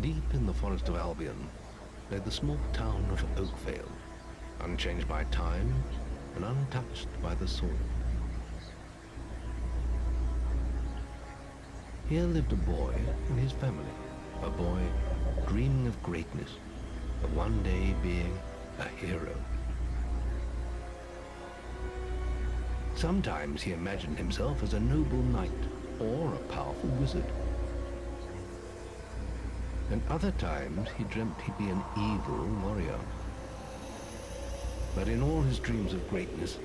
Deep in the forest of Albion lay the small town of Oakvale, unchanged by time and untouched by the sword. Here lived a boy and his family, a boy dreaming of greatness, of one day being a hero. Sometimes he imagined himself as a noble knight or a powerful wizard. And other times he dreamt he'd be an evil warrior. But in all his dreams of greatness,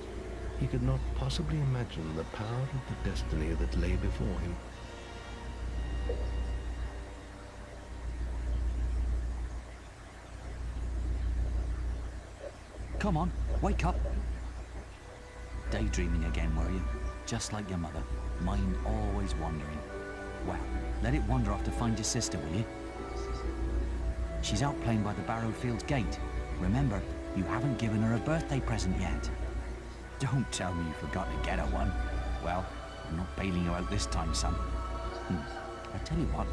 he could not possibly imagine the power of the destiny that lay before him. Come on, wake up. Daydreaming again, were you? Just like your mother, mind always wandering. Well, let it wander off to find your sister, will you? She's out playing by the Barrowfields gate. Remember, you haven't given her a birthday present yet. Don't tell me you forgot to get her one. Well, I'm not bailing you out this time, son. I tell you what,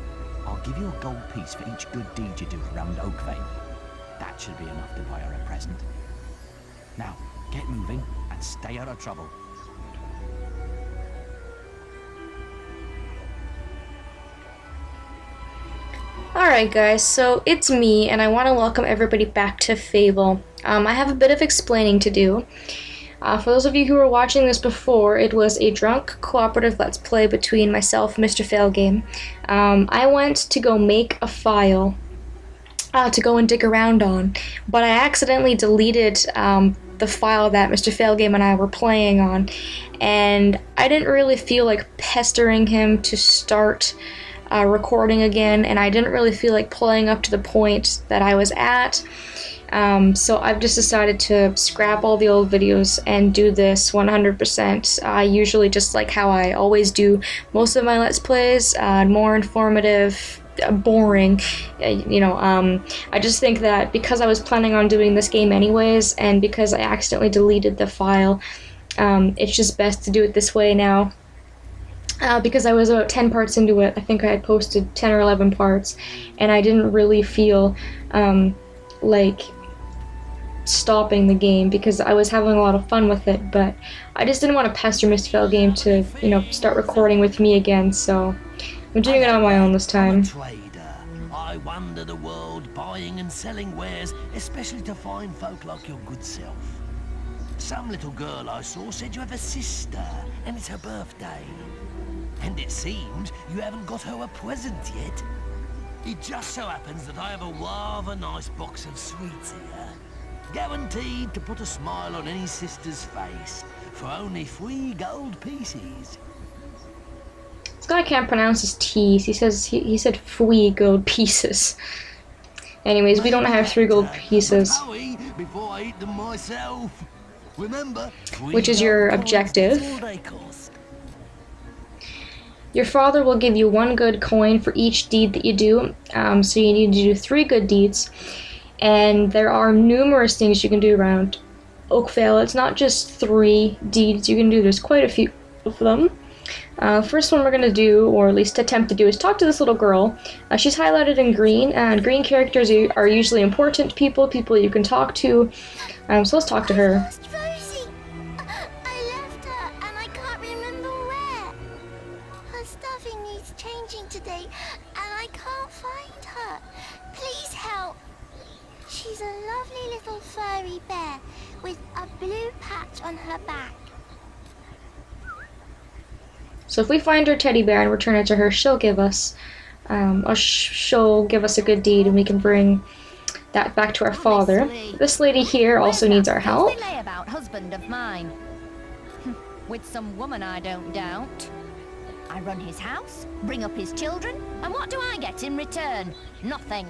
I'll give you a gold piece for each good deed you do around Oakvale. That should be enough to buy her a present. Now, get moving and stay out of trouble. Alright guys, so it's me, and I want to welcome everybody back to Fable. I have a bit of explaining to do. For those of you who were watching this before, it was a drunk cooperative let's play between myself and Mr. Failgame. I went to go make a file to go and dig around on, but I accidentally deleted the file that Mr. Failgame and I were playing on, and I didn't really feel like pestering him to start recording again, and I didn't really feel like playing up to the point that I was at. So I've just decided to scrap all the old videos and do this 100%. I usually just like how I always do most of my Let's Plays, more informative, boring, I just think that because I was planning on doing this game anyways, and because I accidentally deleted the file, it's just best to do it this way now. Because I was about 10 parts into it. I think I had posted 10 or 11 parts, and I didn't really feel like stopping the game because I was having a lot of fun with it, but I just didn't want to pester Mr. Failgame to, start recording with me again, so I'm doing it on my own this time. I'm a trader. I wander the world buying and selling wares, especially to fine folk like your good self. Some little girl I saw said you have a sister, and it's her birthday. And it seems you haven't got her a present yet. It just so happens that I have a rather nice box of sweets here. Guaranteed to put a smile on any sister's face for only 3 gold pieces. This guy can't pronounce his T's. He said 3 gold pieces. Anyways, we don't have 3 gold pieces. Before I eat them myself. Remember, which is your objective. Your father will give you 1 good coin for each deed that you do, so you need to do 3 good deeds, and there are numerous things you can do around Oakvale. It's not just 3 deeds you can do, there's quite a few of them. First one we're going to do, or at least attempt to do, is talk to this little girl. She's highlighted in green, and green characters are usually important people you can talk to, so let's talk to her. Today, and I can't find her. Please help. She's a lovely little furry bear with a blue patch on her back. So if we find her teddy bear and return it to her, she'll give us she'll give us a good deed, and we can bring that back to our father. This lady here also needs our help. About husband of mine. With some woman, I don't doubt. I run his house, bring up his children, and what do I get in return? Nothing.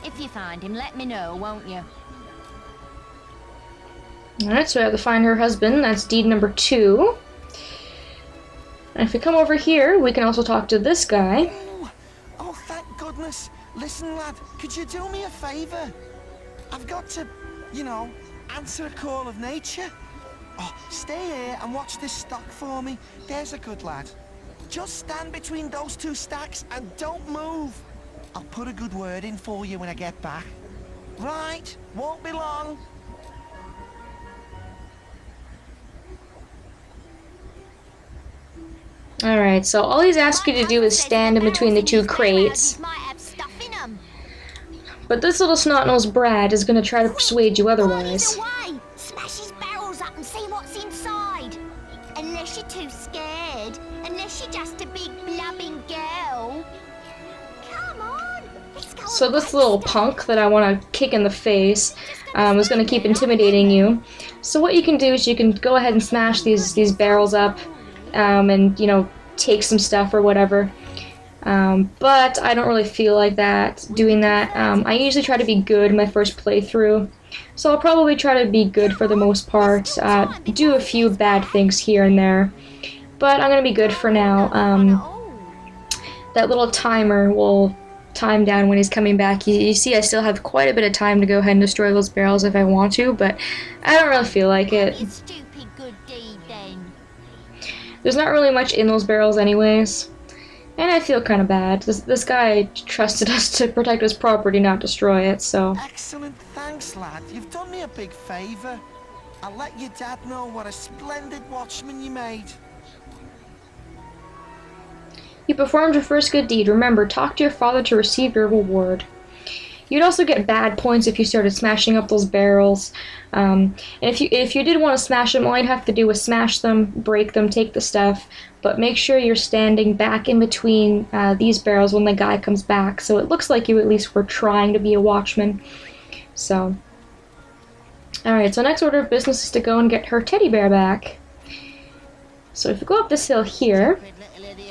If you find him, let me know, won't you? Alright, so we have to find her husband. That's deed number 2. And if we come over here, we can also talk to this guy. Oh, thank goodness. Listen, lad, could you do me a favour? I've got to, answer a call of nature. Oh, stay here and watch this stock for me. There's a good lad. Just stand between those 2 stacks and don't move. I'll put a good word in for you when I get back. Right, won't be long. Alright, so all he's asked you to do is stand in between the two crates. Might have stuff in 'em. But this little snot-nosed brat is gonna try to persuade you otherwise. Either way, smash his barrels up and see what's inside. Unless you're too scared. Unless you're just a big blubbing girl. Come on, let's go. So this little punk that I want to kick in the face is going to keep intimidating you. So what you can do is you can go ahead and smash these barrels up and, you know, take some stuff or whatever. But I don't really feel like doing that. I usually try to be good in my first playthrough. So I'll probably try to be good for the most part. Do a few bad things here and there. But I'm going to be good for now. That little timer will time down when he's coming back. You see I still have quite a bit of time to go ahead and destroy those barrels if I want to, but I don't really feel like it. It's stupid good deed then. There's not really much in those barrels anyways. And I feel kind of bad. This guy trusted us to protect his property, not destroy it, so... Excellent, thanks, lad. You've done me a big favour. I'll let your dad know what a splendid watchman you made. You performed your first good deed. Remember, talk to your father to receive your reward. You'd also get bad points if you started smashing up those barrels. And if you did want to smash them, all you'd have to do was smash them, break them, take the stuff, but make sure you're standing back in between these barrels when the guy comes back, so it looks like you at least were trying to be a watchman. So, alright, so next order of business is to go and get her teddy bear back. So if you go up this hill here,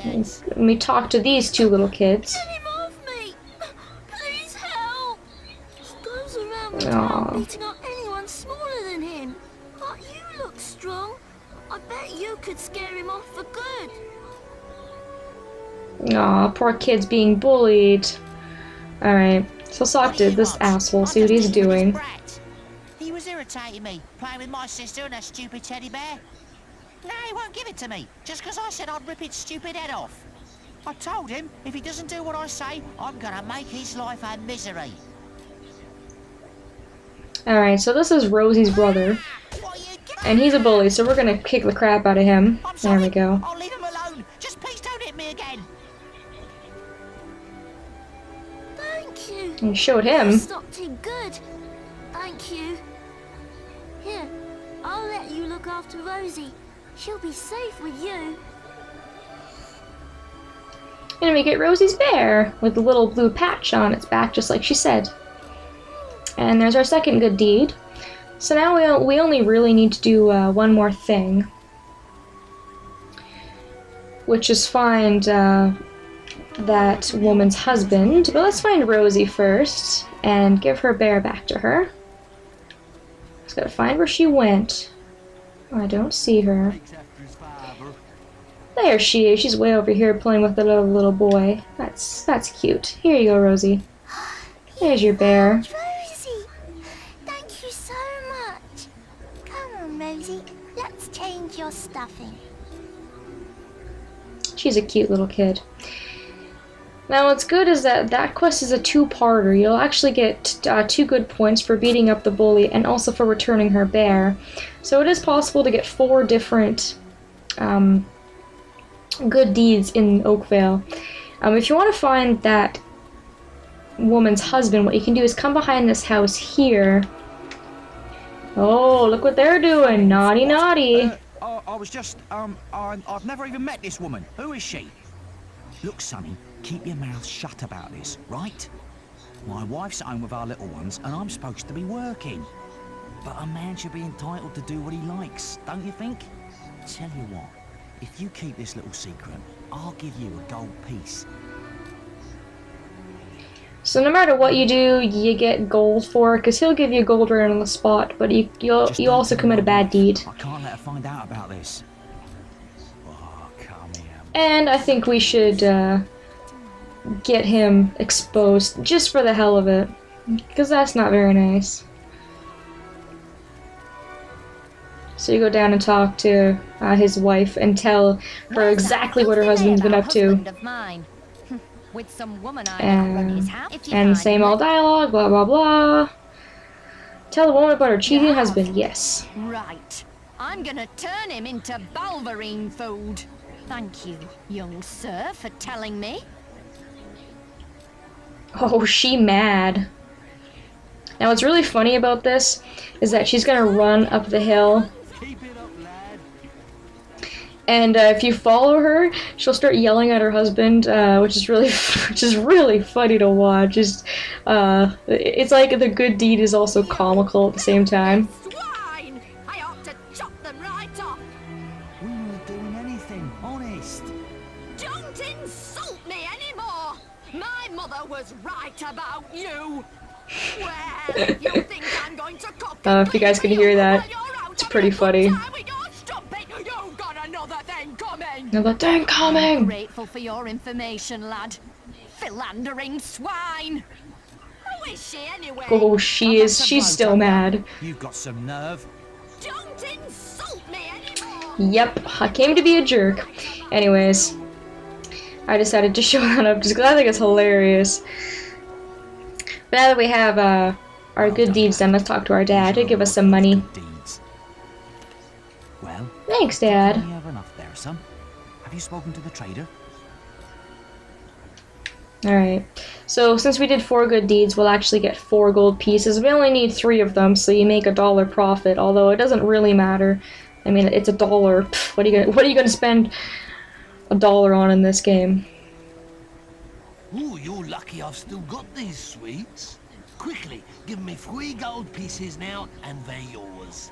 let me talk to these two little kids. Get him off me! Please help! He goes around the Aw. town beating up anyone smaller than him. But you look strong. I bet you could scare him off for good. Aw, poor kid's being bullied. Alright, so Sock did this asshole, see what he's doing. He was irritating me, playing with my sister and her stupid teddy bear. No, he won't give it to me, just because I said I'd rip its stupid head off. I told him, if he doesn't do what I say, I'm gonna make his life a misery. Alright, so this is Rosie's brother. And he's a bully, so we're gonna kick the crap out of him. I'm There sorry. we go. I'll leave him alone. Just please don't hit me again. Thank you. And showed him. Stopped him good. Thank you. Here, I'll let you look after Rosie. She'll be safe with you. And we get Rosie's bear with a little blue patch on its back, just like she said. And there's our second good deed. So now we only really need to do one more thing, which is find that woman's husband. But let's find Rosie first and give her bear back to her. Just gotta find where she went. I don't see her. There she is. She's way over here playing with the little boy. That's cute. Here you go, Rosie. There's your bear. Rosie, thank you so much. Come on, Rosie. Let's change your stuffing. She's a cute little kid. Now what's good is that quest is a two-parter. You'll actually get 2 good points for beating up the bully and also for returning her bear. So it is possible to get 4 different good deeds in Oakvale. If you want to find that woman's husband, what you can do is come behind this house here. Oh, look what they're doing. Naughty, naughty. I was just, I've never even met this woman. Who is she? Look, Sonny, keep your mouth shut about this, right? My wife's at home with our little ones, and I'm supposed to be working. But a man should be entitled to do what he likes, don't you think? Tell you what, if you keep this little secret, I'll give you a gold piece. So no matter what you do, you get gold for it, because he'll give you gold right on the spot, but you also commit a bad deed. I can't let her find out about this. Oh, come here. And I think we should get him exposed, just for the hell of it, because that's not very nice. So you go down and talk to his wife and tell her exactly what her husband's been up to. Of mine. With some woman I never run his house. If you And find same him, old dialogue, blah blah blah. Tell the woman about her cheating Yeah. husband, yes. Right. I'm gonna turn him into Balverine food. Thank you, young sir, for telling me. Oh, she mad. Now what's really funny about this is that she's gonna run up the hill. Keep it up, lad. And if you follow her, she'll start yelling at her husband, which is really funny to watch. It's like the good deed is also comical at the same time. Swine! I ought to chop them right off. We weren't doing anything, honest. Don't insult me anymore. My mother was right about you. Well, you think I'm going to cook If you guys can hear that, it's pretty funny. You've got another thing coming. Another thing coming! Grateful for your information, lad. Philandering swine. Who is she anyway? Oh, she's still mad. You've got some nerve. Don't insult me anymore. Yep, I came to be a jerk. Anyways, I decided to show that up just because I think it's hilarious. But now that we have our good deeds done, let's talk to our dad to give us some money. Good deeds. Well, Thanks, Dad. we have enough there, son. Have you spoken to the trader? Alright, so since we did 4 good deeds, we'll actually get 4 gold pieces. We only need 3 of them, so you make $1 profit, although it doesn't really matter. I mean, it's $1. Pfft, what are you gonna spend $1 on in this game? Ooh, you're lucky I've still got these sweets. Quickly, give me 3 gold pieces now, and they're yours.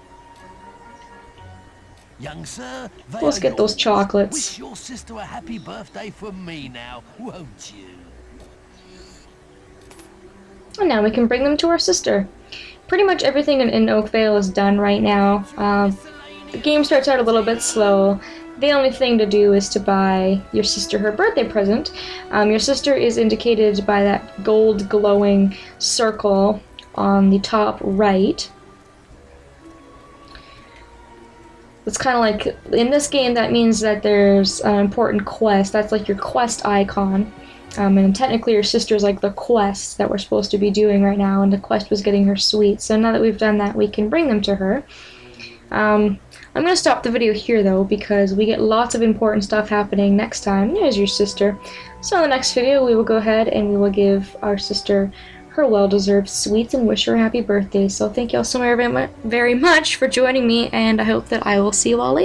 Young sir, they Let's are get those yours. chocolates. Wish your sister a happy birthday from me now, won't you? And now we can bring them to our sister. Pretty much everything in Oakvale is done right now. The game starts out a little bit slow. The only thing to do is to buy your sister her birthday present. Your sister is indicated by that gold glowing circle on the top right. It's kind of like, in this game, that means that there's an important quest. That's like your quest icon. And technically your sister's like the quest that we're supposed to be doing right now, and the quest was getting her sweets. So now that we've done that, we can bring them to her. I'm going to stop the video here, though, because we get lots of important stuff happening next time. There's your sister. So in the next video, we will go ahead and we will give our sister her well-deserved sweets and wish her a happy birthday. So thank you all so very much for joining me, and I hope that I will see you all later.